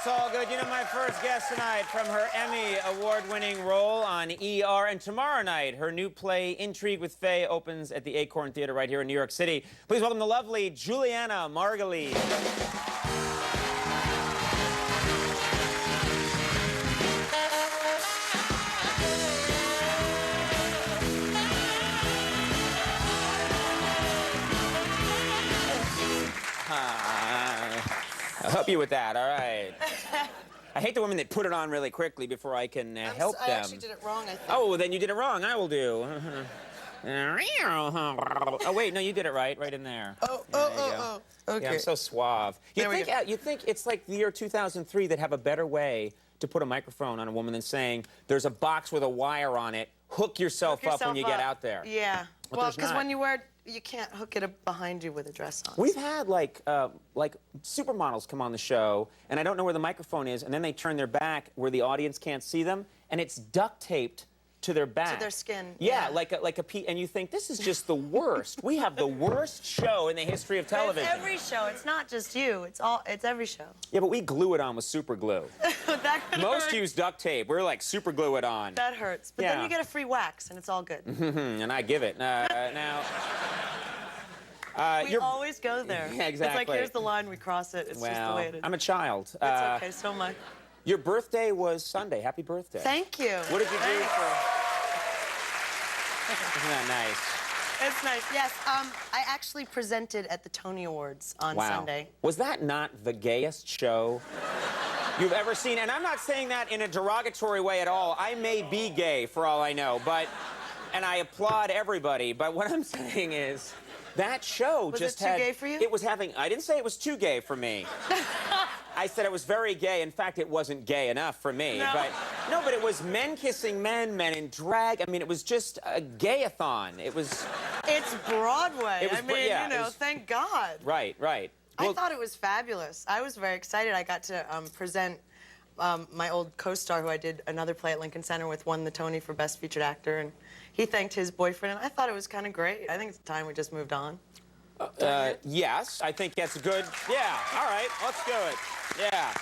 it's all good. You know, my first guest tonight from her Emmy award-winning role on ER. And tomorrow night, her new play, Intrigue with Faye, opens at the Acorn Theater right here in New York City. Please welcome the lovely Julianna Margulies. I'll help you with that, all right. I hate the women that put it on really quickly before I can help them. I actually did it wrong, I think. Oh, then you did it wrong. I will do. Oh, wait, no, you did it right in there. Oh, okay. Yeah, I'm so suave. You think it's like the year 2003 that have a better way to put a microphone on a woman than saying, there's a box with a wire on it, hook yourself up when you get out there. Yeah. But well, because when you wear it, you can't hook it up behind you with a dress on. We've had, like supermodels come on the show, and I don't know where the microphone is, and then they turn their back where the audience can't see them, and it's duct taped to their back. To their skin. Yeah, like a and you think, this is just the worst. We have the worst show in the history of television. It's every show. It's not just you. It's every show. Yeah, but we glue it on with super glue. That Most hurts. use duct tape. We're like super glue it on. That hurts. But then you get a free wax, and it's all good. And I give it. Now... we always go there. Yeah, exactly. It's like, here's the line, we cross it. It's just the way it is. I'm a child. It's okay, so am I. Your birthday was Sunday. Happy birthday. Thank you. What did you do for... Isn't that nice? It's nice, yes. I actually presented at the Tony Awards on Sunday. Was that not the gayest show you've ever seen? And I'm not saying that in a derogatory way at all. I may be gay, for all I know, but... And I applaud everybody, but what I'm saying is... That show just had... Was it too gay for you? It was having... I didn't say it was too gay for me. I said it was very gay. In fact, it wasn't gay enough for me. No. But it was men kissing men, men in drag. I mean, it was just a gay-a-thon. It was... It's Broadway. It was, I mean, yeah, you know, thank God. Right. Well, I thought it was fabulous. I was very excited. I got to present my old co-star, who I did another play at Lincoln Center with, won the Tony for Best Featured Actor, and he thanked his boyfriend, and I thought it was kind of great. I think it's time we just moved on. Yes, I think that's good. Yeah, all right, let's do it. Yeah.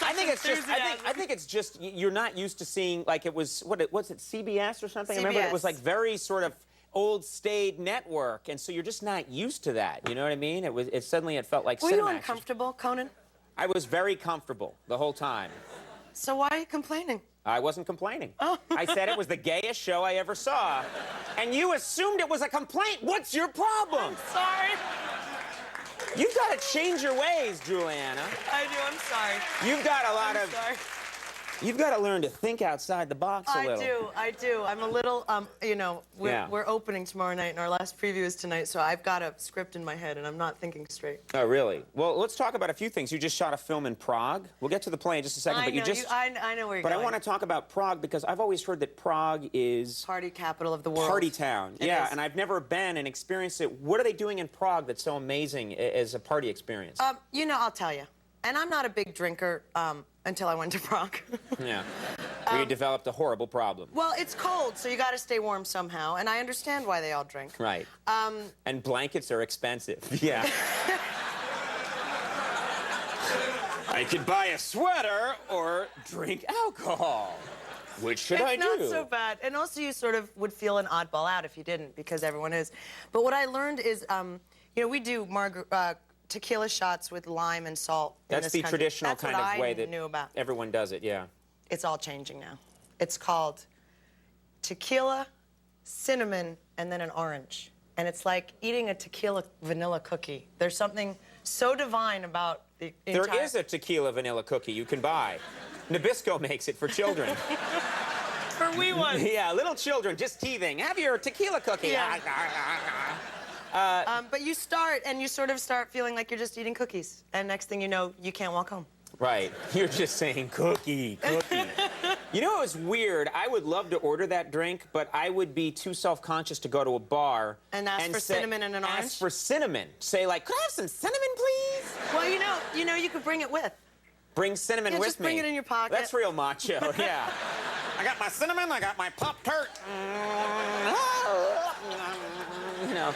I think it's just, I think it's just, you're not used to seeing, like it was, was it CBS or something? CBS. I remember it was like very sort of old staid network, and so you're just not used to that, you know what I mean? Suddenly it felt like Were Cinemax. you uncomfortable, Conan? I was very comfortable the whole time. So why are you complaining? I wasn't complaining. Oh. I said it was the gayest show I ever saw. And you assumed it was a complaint. What's your problem? I'm sorry. You've got to change your ways, Julianna. I do, I'm sorry. You've got a lot I'm sorry. You've got to learn to think outside the box a little. I do. I'm a little, you know, we're opening tomorrow night, and our last preview is tonight, so I've got a script in my head, and I'm not thinking straight. Oh, really? Well, let's talk about a few things. You just shot a film in Prague. We'll get to the play in just a second. I know where you're going. But I want to talk about Prague because I've always heard that Prague is... Party capital of the world. Party town. Yeah, and I've never been and experienced it. What are they doing in Prague that's so amazing as a party experience? You know, I'll tell you. And I'm not a big drinker until I went to Prague. Yeah. Where you developed a horrible problem. Well, it's cold, so you got to stay warm somehow, and I understand why they all drink. Right. And blankets are expensive. Yeah. I could buy a sweater or drink alcohol. Which should I do? It's not so bad. And also, you sort of would feel an oddball out if you didn't, because everyone is. But what I learned is, you know, we do tequila shots with lime and salt. That's the traditional kind of way that knew about. Everyone does it, yeah. It's all changing now. It's called tequila, cinnamon, and then an orange. And it's like eating a tequila vanilla cookie. There's something so divine about the entire... There is a tequila vanilla cookie you can buy. Nabisco makes it for children. For wee ones. Yeah, little children just teething. Have your tequila cookie. Yeah. But you start, and you sort of start feeling like you're just eating cookies. And next thing you know, you can't walk home. Right. You're just saying, cookie, cookie. You know, it was weird. I would love to order that drink, but I would be too self-conscious to go to a bar and ask for cinnamon and an orange? Ask for cinnamon. Say, like, could I have some cinnamon, please? Well, you know, you could bring it with. Bring cinnamon with me. Just bring it in your pocket. That's real macho, yeah. I got my cinnamon, I got my Pop-Tart. You know,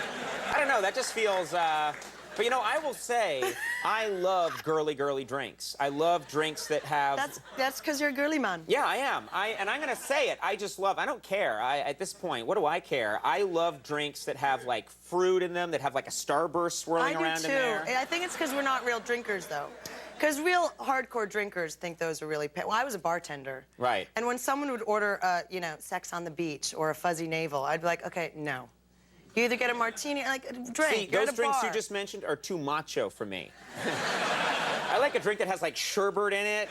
I don't know, that just feels, but you know, I will say, I love girly drinks. I love drinks that have... That's because you're a girly man. Yeah, I am. And I'm going to say it. I just love... I don't care. At this point, what do I care? I love drinks that have, like, fruit in them, that have, like, a Starburst swirling around in there. I do, too. I think it's because we're not real drinkers, though. Because real hardcore drinkers think those are really... Well, I was a bartender. Right. And when someone would order, you know, Sex on the Beach or a fuzzy navel, I'd be like, okay, no. You either get a martini, like, drink. See, those drinks you just mentioned are too macho for me. I like a drink that has, like, sherbet in it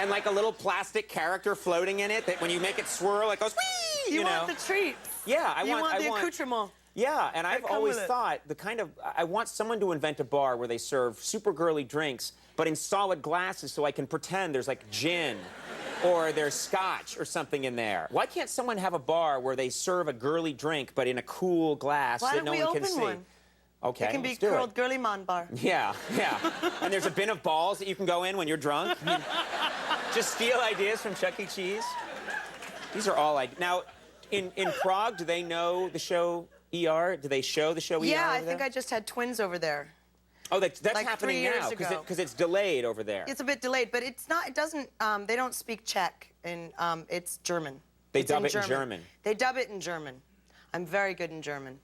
and, like, a little plastic character floating in it that when you make it swirl, it goes, whee! You want the treats. Yeah, I want the accoutrement. Yeah, and I've always thought I want someone to invent a bar where they serve super girly drinks, but in solid glasses so I can pretend there's, like, gin or there's scotch or something in there. Why can't someone have a bar where they serve a girly drink but in a cool glass that no one can see? One? Okay, it can be called Girly Man Bar. Yeah, yeah. And there's a bin of balls that you can go in when you're drunk. Just steal ideas from Chuck E. Cheese. These are all Now, in Prague, do they know the show ER? Do they show the show ER? Yeah, I think I just had twins over there. Oh, that's like happening 3 years now ago. because it's delayed over there. It's a bit delayed, but it's not. It doesn't. They don't speak Czech, and it's German. They dub it in German. They dub it in German. I'm very good in German.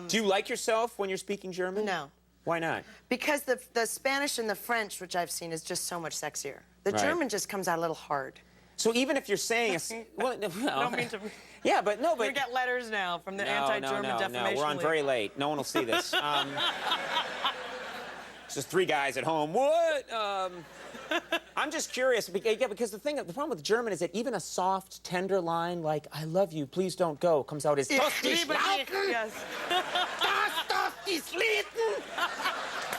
Do you like yourself when you're speaking German? No. Why not? Because the Spanish and the French, which I've seen, is just so much sexier. The German just comes out a little hard. So even if you're saying well, no, don't mean to. Yeah, but no, but we get letters now from the anti-German defamation. No, we're on very late. No one will see this. It's just 3 guys at home. What? I'm just curious. Yeah, because the problem with German is that even a soft, tender line like "I love you, please don't go" comes out as "Das dich laufen." Yes. Das darf dich lieben.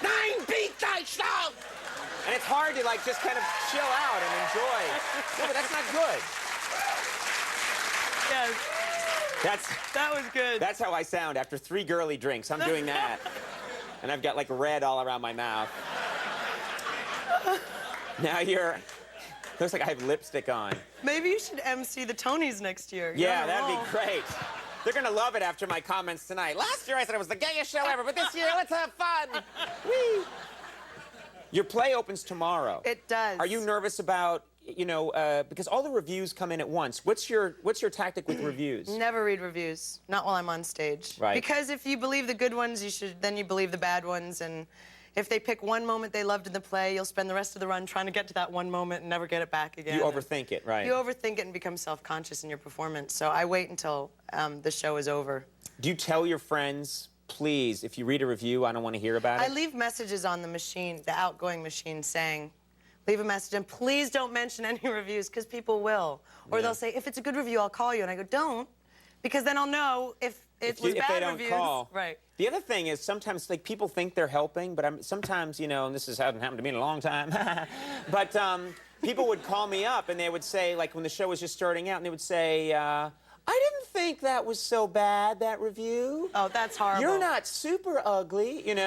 Nein, bitte stopp. And it's hard to like just kind of chill out and enjoy. No, but that's not good. Yes. That was good. That's how I sound after 3 girly drinks. I'm doing that. And I've got like red all around my mouth. Now looks like I have lipstick on. Maybe you should MC the Tonys next year. Yeah, that'd be great. They're gonna love it after my comments tonight. Last year I said it was the gayest show ever, but this year let's have fun. Whee! Your play opens tomorrow. It does. Are you nervous about, because all the reviews come in at once? What's your tactic with reviews? Never read reviews. Not while I'm on stage. Right. Because if you believe the good ones, then you believe the bad ones, and if they pick one moment they loved in the play, you'll spend the rest of the run trying to get to that one moment and never get it back again. You overthink it, right? You overthink it and become self-conscious in your performance. So I wait until the show is over. Do you tell your friends, please, if you read a review, I don't want to hear about it? I leave messages on the machine, the outgoing machine, saying, leave a message, and please don't mention any reviews, because people will. Or they'll say, if it's a good review, I'll call you. And I go, don't, because then I'll know if it was bad they reviews. Don't call. Right. The other thing is sometimes, like, people think they're helping, but sometimes, and this hasn't happened to me in a long time, but people would call me up, and they would say, like, when the show was just starting out, and they would say, I didn't think that was so bad, that review. Oh, that's horrible. You're not super ugly, and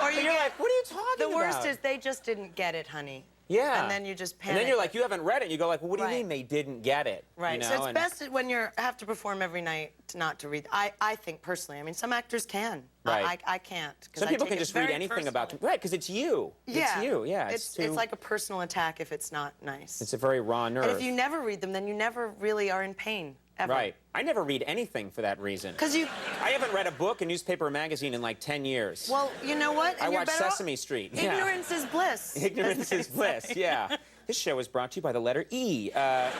or you're like, what are you talking about? The worst is they just didn't get it, honey. Yeah. And then you just panic. And then you're like, you haven't read it. And you go like, well, what do you mean they didn't get it? Right. So it's best when you have to perform every night not to read. I think personally. I mean, some actors can. Right. I can't. Some people can just read anything about them. Right, because it's you. Yeah. It's you. Yeah. It's like a personal attack if it's not nice. It's a very raw nerve. And if you never read them, then you never really are in pain. Ever. Right. I never read anything for that reason. Because I haven't read a book, a newspaper, or magazine in like 10 years. Well, you know what? I watch Sesame Street. Ignorance is bliss. Ignorance is bliss, yeah. This show is brought to you by the letter E. But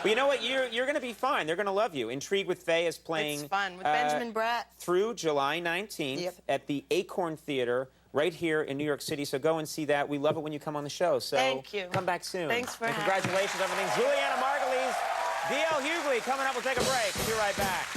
you know what? You're going to be fine. They're going to love you. Intrigue with Faye is playing... It's fun. With Benjamin Bratt. Through July 19th at the Acorn Theater right here in New York City. So go and see that. We love it when you come on the show. So thank you. Come back soon. Thanks for having me. Congratulations, everything. Julianna, Margulies, D.L. Hughley coming up. We'll take a break. Be right back.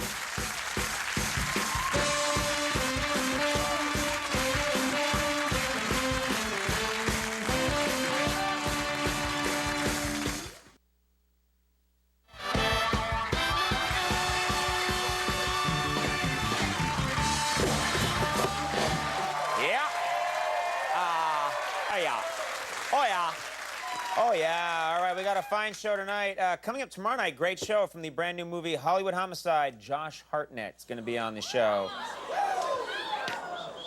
Oh, yeah. All right, we got a fine show tonight. Coming up tomorrow night, great show from the brand new movie Hollywood Homicide. Josh Hartnett's going to be on the show.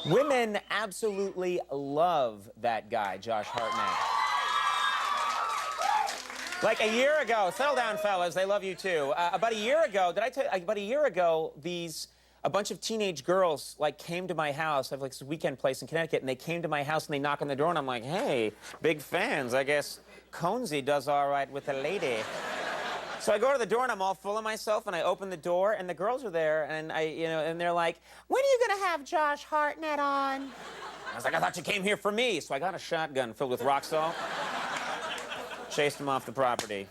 Women absolutely love that guy, Josh Hartnett. Like a year ago, settle down, fellas, they love you too. About a year ago, about a year ago, a bunch of teenage girls, like, came to my house. I have, like, this weekend place in Connecticut, and they came to my house, and they knock on the door, and I'm like, hey, big fans. I guess Conesy does all right with a lady. So I go to the door, and I'm all full of myself, and I open the door, and the girls are there, and and they're like, when are you gonna have Josh Hartnett on? I was like, I thought you came here for me. So I got a shotgun filled with rock salt, chased him off the property.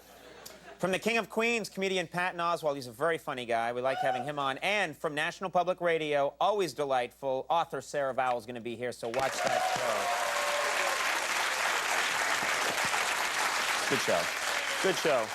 From the King of Queens, comedian Patton Oswalt. He's a very funny guy. We like having him on. And from National Public Radio, always delightful, author Sarah Vowell's going to be here, so watch that show. Good show. Good show.